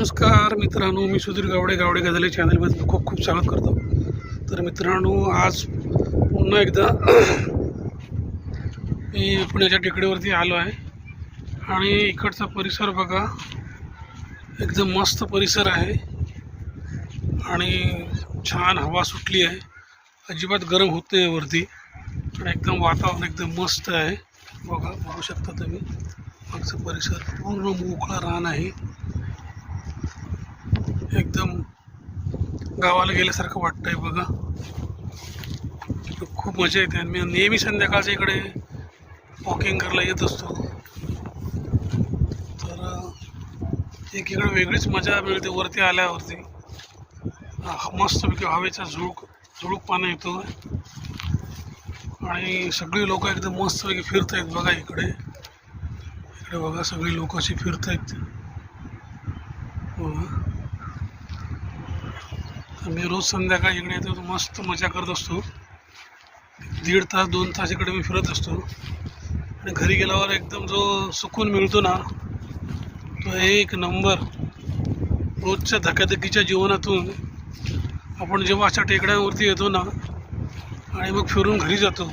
नमस्कार मित्रांनो, मी सुधीर गावडे गझाले चॅनलमध्ये खूप खूप स्वागत करतो। तर मित्रांनो, आज पुन्हा एकदा मी पुण्याच्या टेकडीवरती आलो आहे आणि इकडचा परिसर बघा, एकदम मस्त परिसर आहे आणि छान हवा सुटली आहे, अजिबात गरम होत नाही वरती आणि एकदम वातावरण एकदम मस्त आहे। बघू शकता तुम्ही, मागचा परिसर पूर्ण मोकळा रान आहे, एकदम गावाला गेल्यासारखं वाटतंय बघा। खूप मजा येते। मी नेहमी संध्याकाळच्या इकडे वॉकिंग करायला येत असतो, तर एक इकडे वेगळीच मजा मिळते वरती आल्यावरती। मस्तपैकी हवेचा झुळूकपणा येतो आणि सगळी लोक एकदम मस्तपैकी फिरत आहेत बघा। इकडे बघा, सगळी लोक अशी फिरत आहेत। मी रोज संध्याकाळी इकडे येतो, मस्त मजा करत असतो। 1.5 तास 2 तास इकडे मी फिरत असतो आणि घरी गेल्यावर एकदम जो सुकून मिळतो ना, तो एक नंबर। रोजच्या धकाधकीच्या जीवनातून आपण जेव्हा अशा टेकड्यांवरती येतो ना आणि मग फिरून घरी जातो,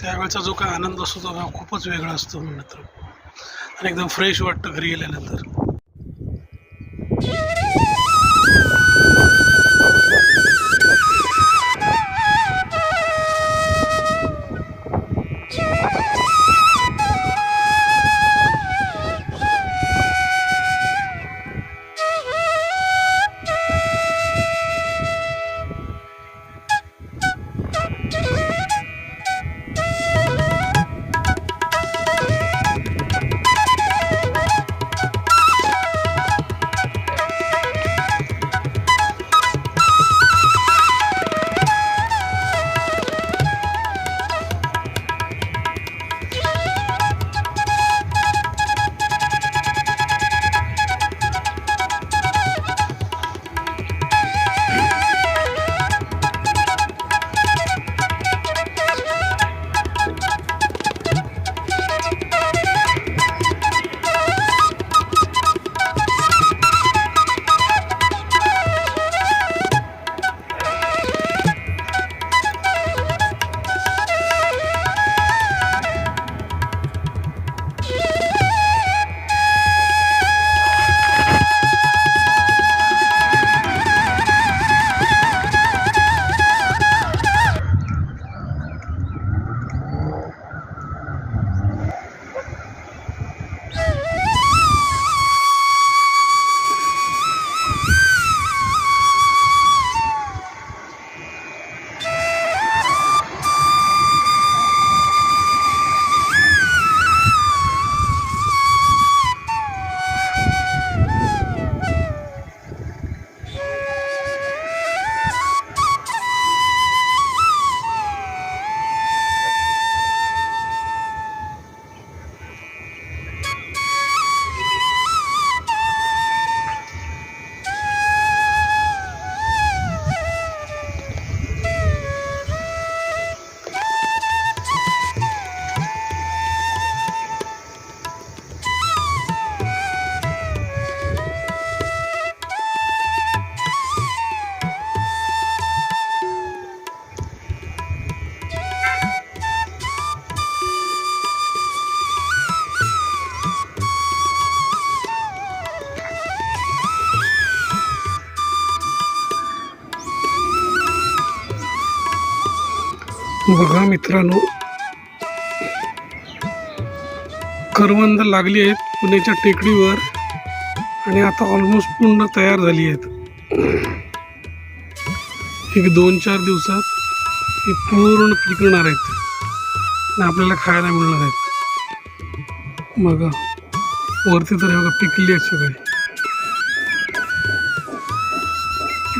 त्यावेळेचा जो काय आनंद असतो तो खूपच वेगळा असतो मित्र, आणि एकदम फ्रेश वाटतं घरी गेल्यानंतर। बघा मित्रांनो, करवंद लागली आहेत पुण्याच्या टेकडीवर आणि आता ऑलमोस्ट पूर्ण तयार झाली आहेत। एक 2-4 दिवसात ही पूर्ण पिकणार आहेत आणि आपल्याला खायला मिळणार आहेत। बघा वरती तर बघा पिकली आहेत सगळे,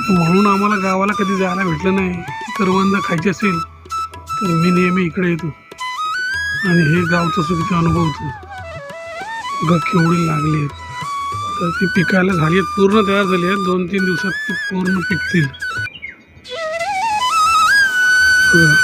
म्हणून आम्हाला गावाला कधी जायला भेटलं नाही। करवंद खायची असेल तर मी नेहमी इकडे येतो आणि हे गावचं सुखीचा अनुभवतो। बघा केवढी लागली आहेत, तर ती पिकायला झाली आहेत, पूर्ण तयार झाली आहेत। 2-3 दिवसात ती पूर्ण पिकतील बघा।